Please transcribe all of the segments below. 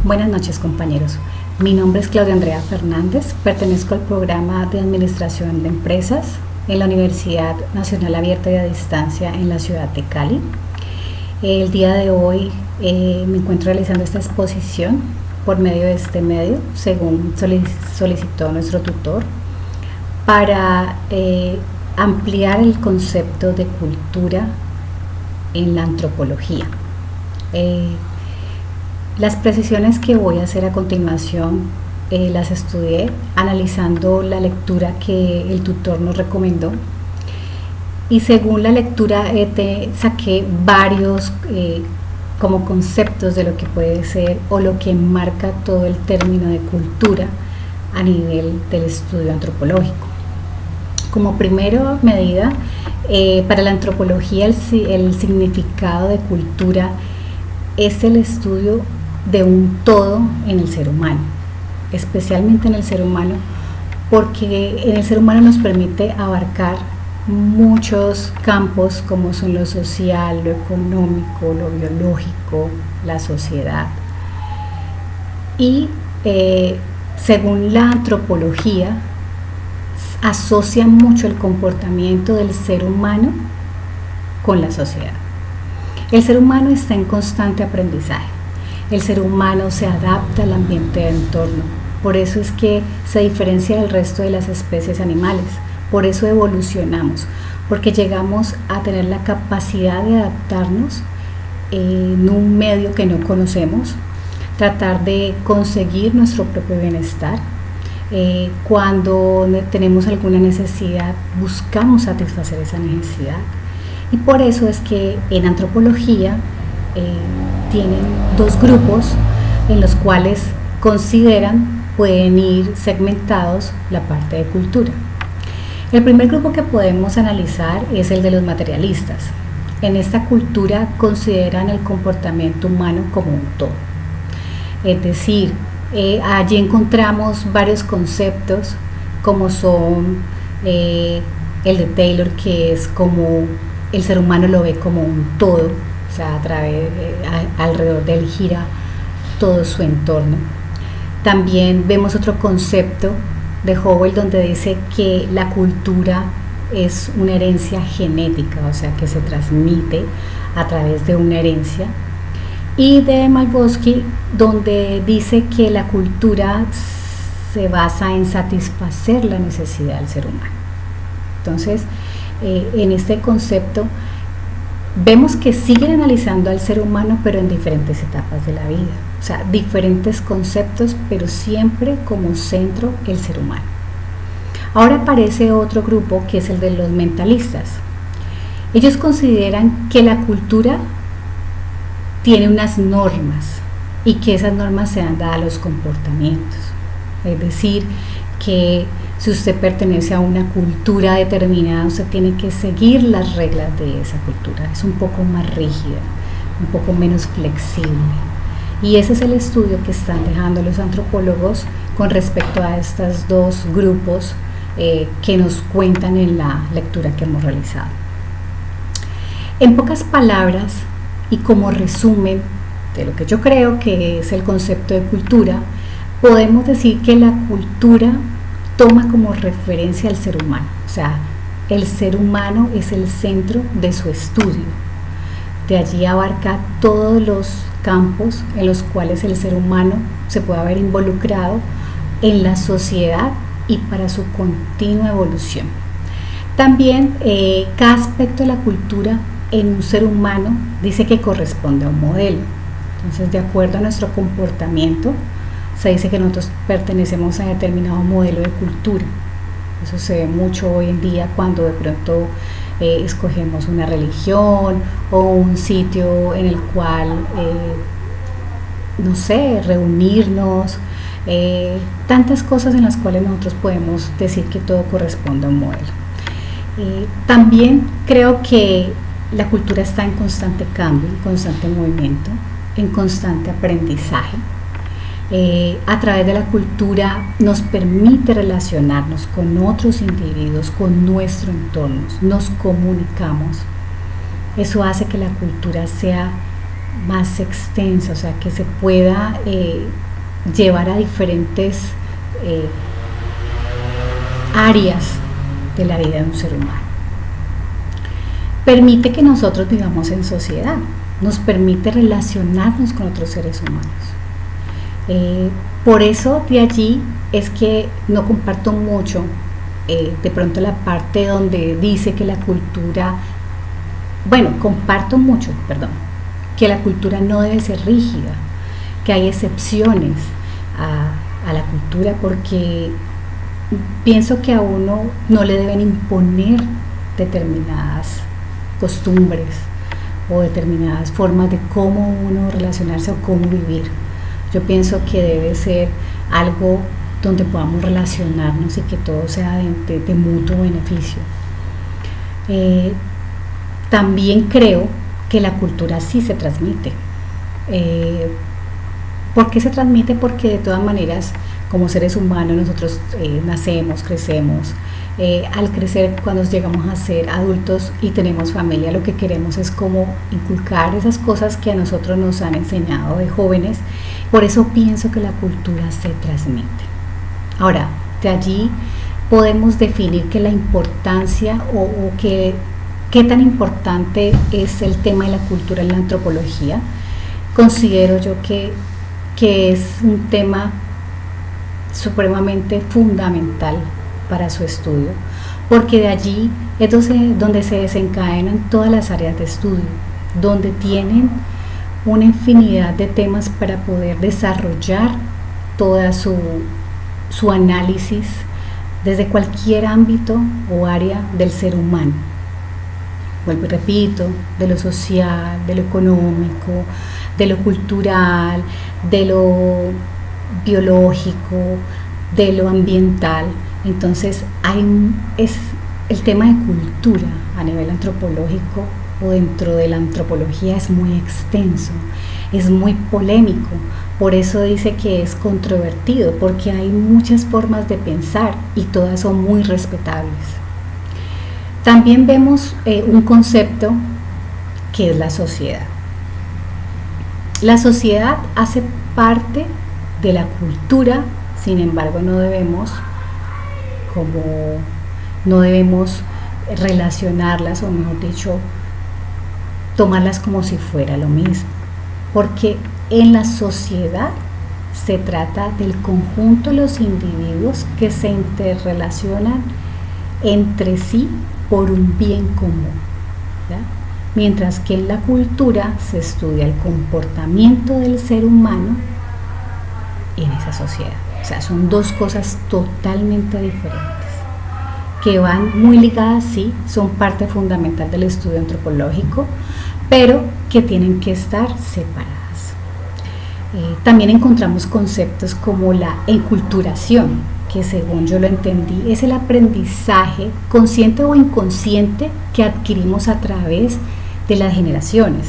Buenas noches, compañeros. Mi nombre es Claudia Andrea Fernández, pertenezco al programa de Administración de Empresas en la Universidad Nacional Abierta y a Distancia en la ciudad de Cali. El día de hoy me encuentro realizando esta exposición por medio de este medio, según solicitó nuestro tutor, para ampliar el concepto de cultura en la antropología. Las precisiones que voy a hacer a continuación las estudié analizando la lectura que el tutor nos recomendó, y según la lectura saqué varios como conceptos de lo que puede ser o lo que marca todo el término de cultura a nivel del estudio antropológico. Como primera medida, para la antropología el significado de cultura es el estudio de un todo en el ser humano, especialmente en el ser humano, porque en el ser humano nos permite abarcar muchos campos como son lo social, lo económico, lo biológico, la sociedad. Y según la antropología, asocia mucho el comportamiento del ser humano con la sociedad. El ser humano está en constante aprendizaje. El ser humano se adapta al ambiente de entorno. Por eso es que se diferencia del resto de las especies animales. Por eso evolucionamos, porque llegamos a tener la capacidad de adaptarnos en un medio que no conocemos, tratar de conseguir nuestro propio bienestar. Cuando tenemos alguna necesidad, buscamos satisfacer esa necesidad. Y por eso es que en antropología tienen dos grupos en los cuales pueden ir segmentados la parte de cultura. El primer grupo que podemos analizar es el de los materialistas. En esta cultura consideran el comportamiento humano como un todo. Es decir, allí encontramos varios conceptos como son el de Taylor, que es como el ser humano lo ve como un todo, o sea, alrededor de él gira todo su entorno. También vemos otro concepto de Howell donde dice que la cultura es una herencia genética, o sea, que se transmite a través de una herencia. Y de Malbosky, donde dice que la cultura se basa en satisfacer la necesidad del ser humano. Entonces, en este concepto vemos que siguen analizando al ser humano, pero en diferentes etapas de la vida. O sea, diferentes conceptos, pero siempre como centro el ser humano. Ahora aparece otro grupo que es el de los mentalistas. Ellos consideran que la cultura tiene unas normas y que esas normas se dan dadas a los comportamientos. Es decir, que si usted pertenece a una cultura determinada, usted tiene que seguir las reglas de esa cultura. Es un poco más rígida, un poco menos flexible. Y ese es el estudio que están dejando los antropólogos con respecto a estos dos grupos que nos cuentan en la lectura que hemos realizado. En pocas palabras, y como resumen de lo que yo creo que es el concepto de cultura, podemos decir que la cultura toma como referencia al ser humano. O sea, el ser humano es el centro de su estudio. De allí abarca todos los campos en los cuales el ser humano se puede haber involucrado en la sociedad y para su continua evolución. También cada aspecto de la cultura en un ser humano dice que corresponde a un modelo. Entonces, de acuerdo a nuestro comportamiento, se dice que nosotros pertenecemos a determinado modelo de cultura. Eso se ve mucho hoy en día cuando de pronto escogemos una religión o un sitio en el cual, no sé, reunirnos, tantas cosas en las cuales nosotros podemos decir que todo corresponde a un modelo. También creo que la cultura está en constante cambio, en constante movimiento, en constante aprendizaje. A través de la cultura nos permite relacionarnos con otros individuos, con nuestro entorno, nos comunicamos. Eso hace que la cultura sea más extensa, o sea, que se pueda llevar a diferentes áreas de la vida de un ser humano. Permite que nosotros vivamos en sociedad, nos permite relacionarnos con otros seres humanos. Por eso de allí es que no comparto mucho de pronto la parte donde dice que la cultura, comparto mucho, que la cultura no debe ser rígida, que hay excepciones a la cultura, porque pienso que a uno no le deben imponer determinadas costumbres o determinadas formas de cómo uno relacionarse o cómo vivir. Yo pienso que debe ser algo donde podamos relacionarnos y que todo sea de mutuo beneficio. También creo que la cultura sí se transmite. ¿Por qué se transmite? Porque de todas maneras, como seres humanos, nosotros nacemos, crecemos. Al crecer, cuando llegamos a ser adultos y tenemos familia, lo que queremos es como inculcar esas cosas que a nosotros nos han enseñado de jóvenes. Por eso pienso que la cultura se transmite. Ahora, de allí podemos definir que la importancia o qué tan importante es el tema de la cultura en la antropología. Considero yo que es un tema supremamente fundamental para su estudio, porque de allí es donde se desencadenan todas las áreas de estudio, donde tienen una infinidad de temas para poder desarrollar toda su análisis desde cualquier ámbito o área del ser humano. Vuelvo y repito, de lo social, de lo económico, de lo cultural, de lo biológico, de lo ambiental. Entonces es el tema de cultura a nivel antropológico o dentro de la antropología es muy extenso, es muy polémico. Por eso dice que es controvertido, porque hay muchas formas de pensar y todas son muy respetables. También vemos un concepto que es la sociedad. La sociedad hace parte de la cultura, sin embargo no debemos relacionarlas, o mejor dicho, tomarlas como si fuera lo mismo, porque en la sociedad se trata del conjunto de los individuos que se interrelacionan entre sí por un bien común, ¿ya? Mientras que en la cultura se estudia el comportamiento del ser humano en esa sociedad. O sea, son dos cosas totalmente diferentes, que van muy ligadas, sí, son parte fundamental del estudio antropológico, pero que tienen que estar separadas. También encontramos conceptos como la enculturación, que según yo lo entendí, es el aprendizaje consciente o inconsciente que adquirimos a través de las generaciones.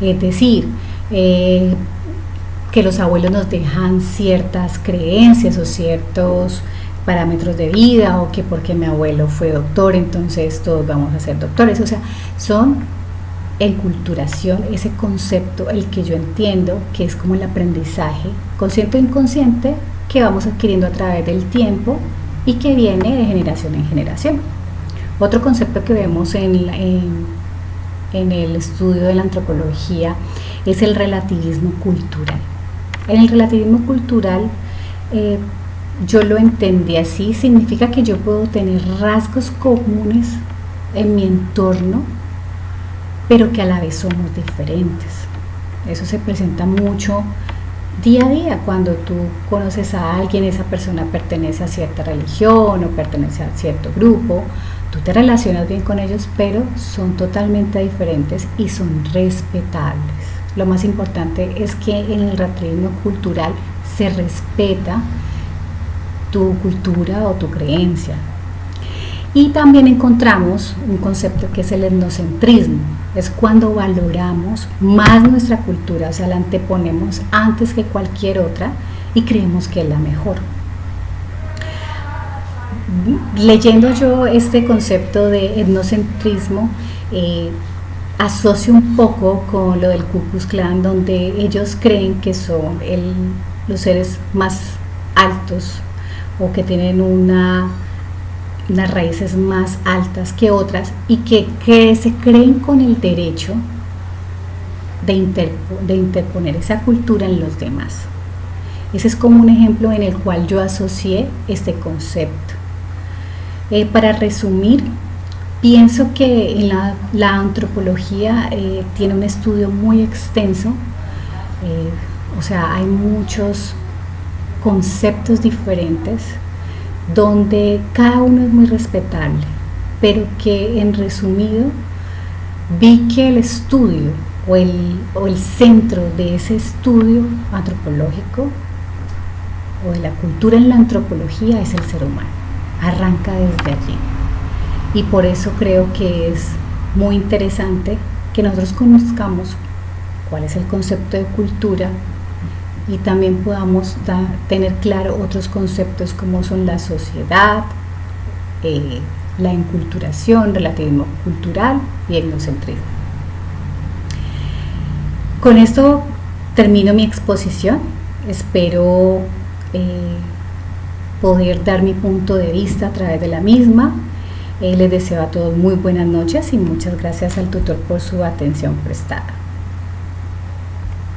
Es decir, que los abuelos nos dejan ciertas creencias o ciertos parámetros de vida, o que porque mi abuelo fue doctor, entonces todos vamos a ser doctores. O sea, son enculturación, ese concepto, el que yo entiendo que es como el aprendizaje consciente o inconsciente que vamos adquiriendo a través del tiempo y que viene de generación en generación. Otro concepto que vemos en el estudio de la antropología es el relativismo cultural. En el relativismo cultural, yo lo entendí así, significa que yo puedo tener rasgos comunes en mi entorno, pero que a la vez somos diferentes. Eso se presenta mucho día a día cuando tú conoces a alguien, esa persona pertenece a cierta religión o pertenece a cierto grupo, tú te relacionas bien con ellos, pero son totalmente diferentes y son respetables. Lo más importante es que en el relativismo cultural se respeta tu cultura o tu creencia. Y también encontramos un concepto que es el etnocentrismo. Es cuando valoramos más nuestra cultura, o sea, la anteponemos antes que cualquier otra y creemos que es la mejor. Leyendo yo este concepto de etnocentrismo, asocio un poco con lo del Ku Klux Klan, donde ellos creen que son los seres más altos o que tienen unas raíces más altas que otras y que se creen con el derecho de interponer esa cultura en los demás. Ese es como un ejemplo en el cual yo asocié este concepto. Para resumir, pienso que en la antropología tiene un estudio muy extenso, o sea, hay muchos conceptos diferentes donde cada uno es muy respetable, pero que en resumido vi que el estudio o el centro de ese estudio antropológico o de la cultura en la antropología es el ser humano, arranca desde allí. Y por eso creo que es muy interesante que nosotros conozcamos cuál es el concepto de cultura y también podamos tener claro otros conceptos como son la sociedad, la enculturación, relativismo cultural y etnocentrismo. Con esto termino mi exposición. Espero poder dar mi punto de vista a través de la misma. Les deseo a todos muy buenas noches y muchas gracias al tutor por su atención prestada.